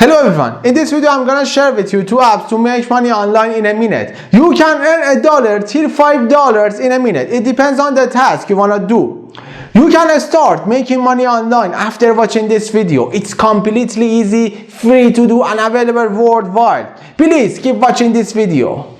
Hello everyone, in this video I'm gonna share with you two apps to make money online in a minute. You can earn $1 till $5 in a minute. It depends on the task you wanna do. You can start making money online after watching this video. It's completely easy, free to do and available worldwide. Please keep watching this video.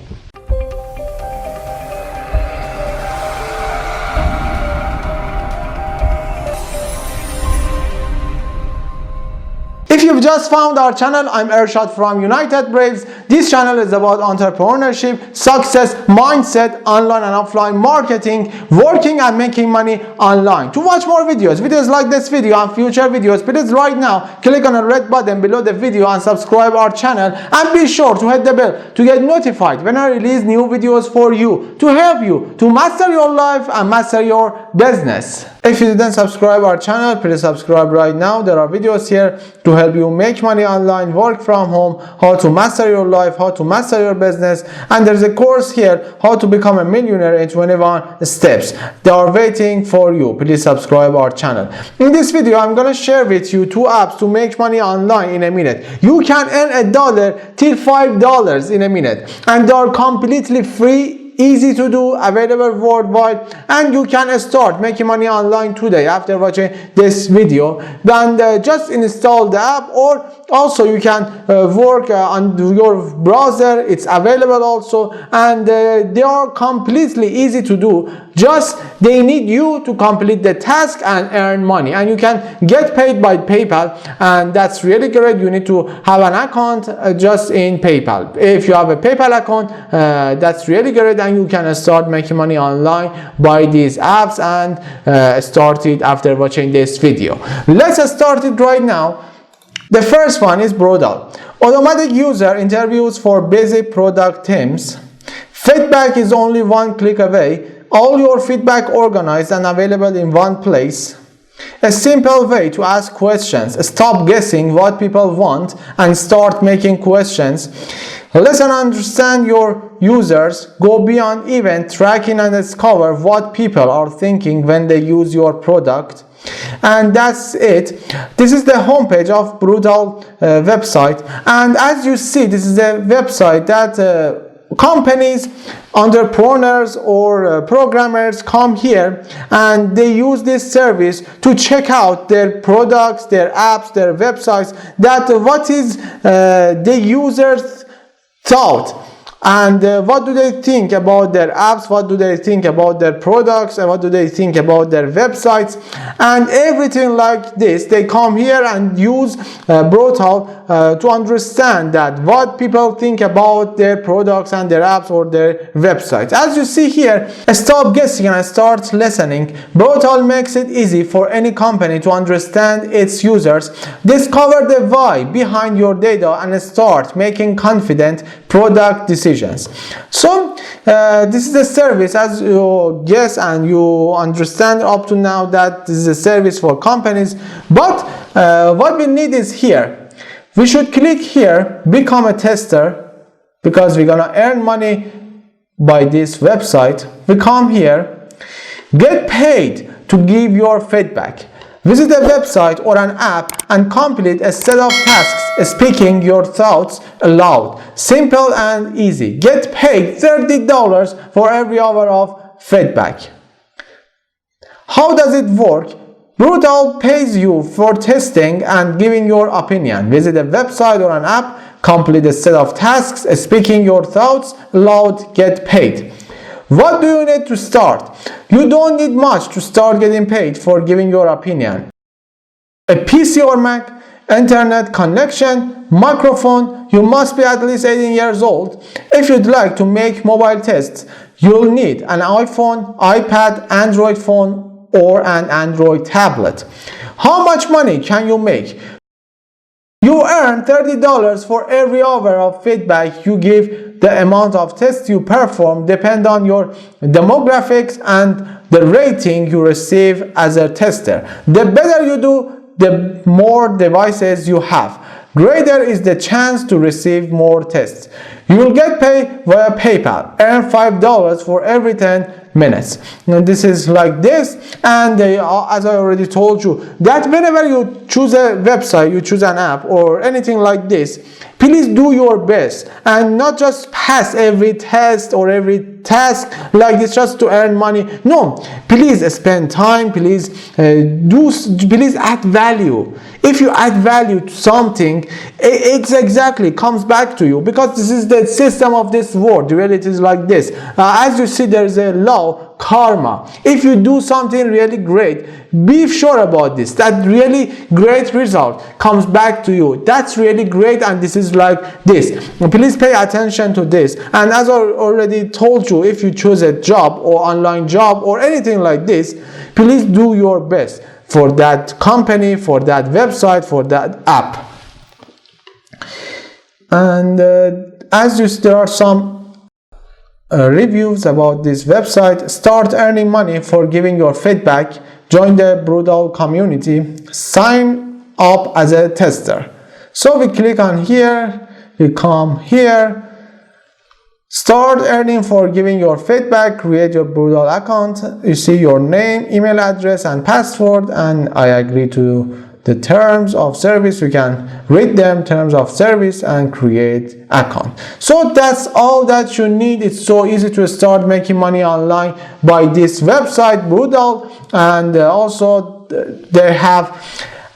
If you've just found our channel, I'm Ershad from United Braves. This channel is about entrepreneurship, success, mindset, online and offline marketing, working and making money online. To watch more videos like this video and future videos, please right now click on the red button below the video and subscribe our channel, and be sure to hit the bell to get notified when I release new videos for you to help you to master your life and master your business. If you didn't subscribe our channel, please subscribe right now. There are videos here to help you make money online, work from home, how to master your life, how to master your business, and there's a course here, how to become a millionaire in 21 steps. They are waiting for you. Please subscribe our channel. In this video, I'm gonna share with you two apps to make money online in a minute. You can earn $1 till $5 in a minute, and they are completely free, easy to do, available worldwide, and you can start making money online today after watching this video. Then just install the app, or also you can work on your browser. It's available also, and they are completely easy to do. Just they need you to complete the task and earn money, and you can get paid by PayPal, and that's really great. You need to have an account just in PayPal. If you have a PayPal account, that's really great, and you can start making money online by these apps, and start it after watching this video. Let's start it right now. The first one is Brutal. Automatic user interviews for basic product teams. Feedback is only one click away. All your feedback organized and available in one place. A simple way to ask questions. Stop guessing what people want and start making questions. Listen and understand your users. Go beyond event tracking and discover what people are thinking when they use your product. And that's it. This is the homepage of Brutal website, and as you see, this is a website that companies, entrepreneurs or programmers come here, and they use this service to check out their products, their apps, their websites, that what is the users thought, and what do they think about their apps, what do they think about their products, and what do they think about their websites, and everything like this. They come here and use Brutal to understand that what people think about their products and their apps or their websites. As you see here, stop guessing and start listening. Brutal makes it easy for any company to understand its users, discover the why behind your data, and start making confident product decisions. So this is the service, as you guess and you understand up to now, that this is a service for companies. But what we need is here. We should click here, become a tester, because we're gonna earn money by this website. We come here, get paid to give your feedback. Visit a website or an app and complete a set of tasks, speaking your thoughts aloud. Simple and easy. Get paid $30 for every hour of feedback. How does it work? Brutal pays you for testing and giving your opinion. Visit a website or an app, complete a set of tasks, speaking your thoughts aloud, get paid. What do you need to start? You don't need much to start getting paid for giving your opinion. A PC or Mac, internet connection, microphone. You must be at least 18 years old. If you'd like to make mobile tests, you'll need an iPhone, iPad, Android phone, or an Android tablet. How much money can you make? You earn $30 for every hour of feedback you give. The amount of tests you perform depend on your demographics and the rating you receive as a tester. The better you do, the more devices you have, greater is the chance to receive more tests. You will get paid via PayPal. Earn $5 for every 10 minutes. And this is like this, and as I already told you, that whenever you choose a website, you choose an app or anything like this, please do your best and not just pass every test or every task like this just to earn money. No, please spend time, please please add value. If you add value to something, it exactly comes back to you, because this is the system of this world. Really, it is like this. As you see, there is a law, karma. If you do something really great, be sure about this, that really great result comes back to you. That's really great, and this is like this. Please pay attention to this. And as I already told you, if you choose a job or online job or anything like this, please do your best for that company, for that website, for that app. And there are some reviews about this website. Start earning money for giving your feedback. Join the Brutal community. Sign up as a tester. So we click on here, we come here. Start earning for giving your feedback. Create your Brutal account. You see your name, email address, and password, and I agree to the terms of service. You can read them, terms of service, and create account. So that's all that you need. It's so easy to start making money online by this website, Brutal. And also they have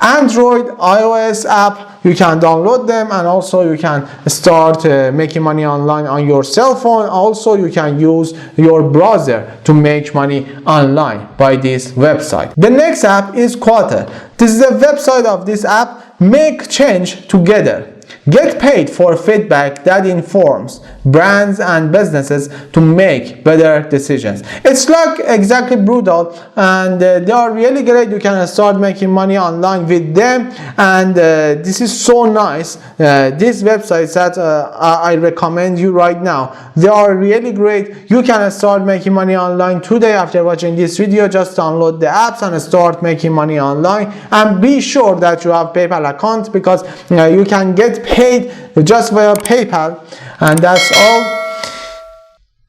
Android, iOS app. You can download them, and also you can start making money online on your cell phone. Also, you can use your browser to make money online by this website. The next app is Quote. This is the website of this app. Make change together. Get paid for feedback that informs brands and businesses to make better decisions. It's like exactly Brutal, and they are really great. You can start making money online with them, and this is so nice. These websites that I recommend you right now, they are really great. You can start making money online today after watching this video. Just download the apps and start making money online, and be sure that you have PayPal account, because you can get paid just via PayPal. And that's all.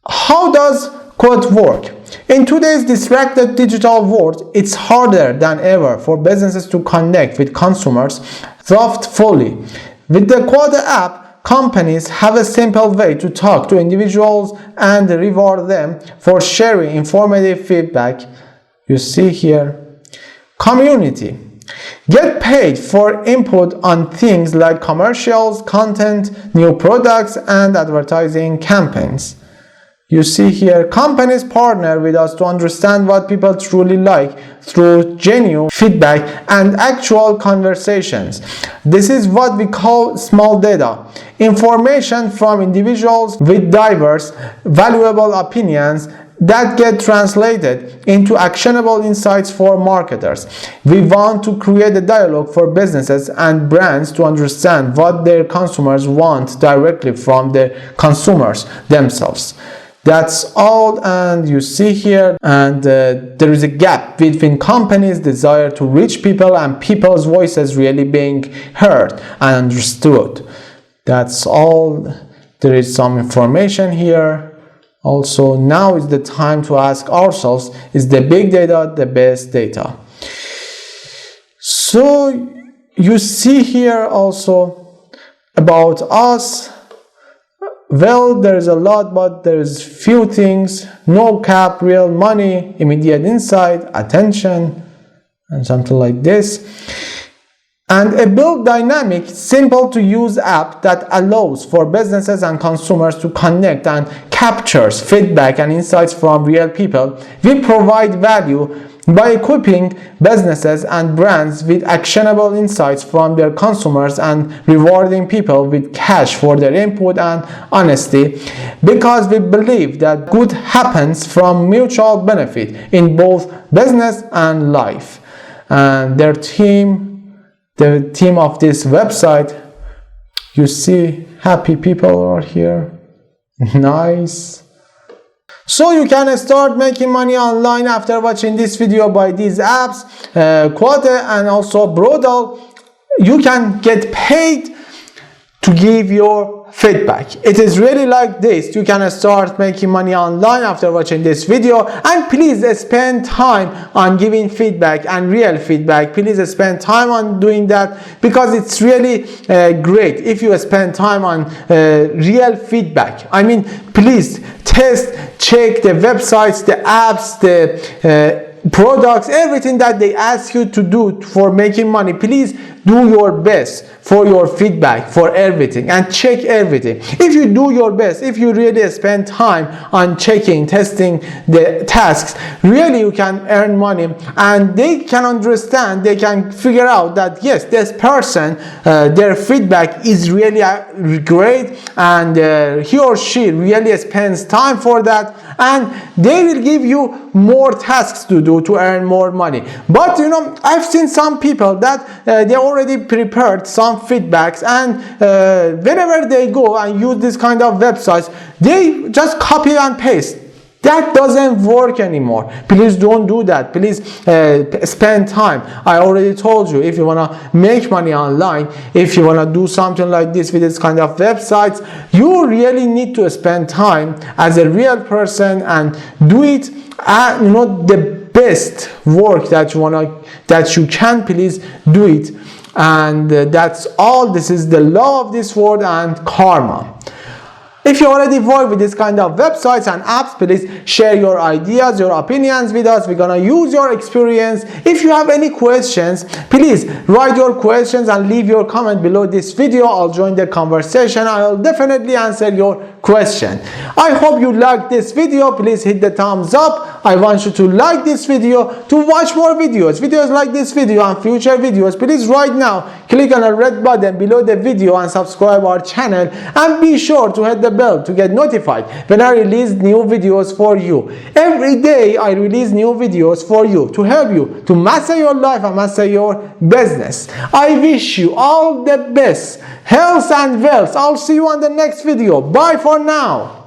How does Quote work? In today's distracted digital world, it's harder than ever for businesses to connect with consumers thoughtfully. With the Quote app, companies have a simple way to talk to individuals and reward them for sharing informative feedback. You see here, community. Get paid for input on things like commercials, content, new products, and advertising campaigns. You see here, companies partner with us to understand what people truly like through genuine feedback and actual conversations. This is what we call small data. Information from individuals with diverse, valuable opinions that get translated into actionable insights for marketers. We want to create a dialogue for businesses and brands to understand what their consumers want directly from the consumers themselves. That's all, and you see here, and there is a gap between companies' desire to reach people and people's voices really being heard and understood. That's all. There is some information here. Also, now is the time to ask ourselves, is the big data the best data? So you see here also about us. Well, there's a lot, but there's few things. No cap, real money, immediate insight, attention, and something like this. And a built dynamic, simple to use app that allows for businesses and consumers to connect and captures feedback and insights from real people. We provide value by equipping businesses and brands with actionable insights from their consumers and rewarding people with cash for their input and honesty, because we believe that good happens from mutual benefit in both business and life. And the team of this website, you see happy people are here. Nice. So you can start making money online after watching this video by these apps, Quote and also Brutal. You can get paid to give your feedback. It is really like this. You can start making money online after watching this video, and please spend time on giving feedback and real feedback. Please spend time on doing that, because it's really great if you spend time on real feedback. I mean, please test, check the websites, the apps, the products, everything that they ask you to do for making money. Please do your best for your feedback, for everything, and check everything. If you do your best, if you really spend time on checking, testing the tasks, really you can earn money, and they can understand, they can figure out that yes, this person, their feedback is really great, and he or she really spends time for that, and they will give you more tasks to do to earn more money. But you know, I've seen some people that they already prepared some feedbacks, and whenever they go and use this kind of websites, they just copy and paste. That doesn't work anymore. Please don't do that. Please spend time. I already told you, if you want to make money online, if you want to do something like this with this kind of websites, you really need to spend time as a real person and do it at, you know, the best work that you can. Please do it. And that's all. This is the law of this world and karma. If you already work with this kind of websites and apps, please share your ideas, your opinions with us. We're gonna use your experience. If you have any questions, please write your questions and leave your comment below this video. I'll join the conversation. I'll definitely answer your question. I hope you liked this video. Please hit the thumbs up. I want you to like this video to watch more videos like this video and future videos. Please right now click on the red button below the video and subscribe our channel, and be sure to hit the bell to get notified when I release new videos for you. Every day I release new videos for you to help you to master your life and master your business. I wish you all the best, health and wealth. I'll see you on the next video. Bye for now.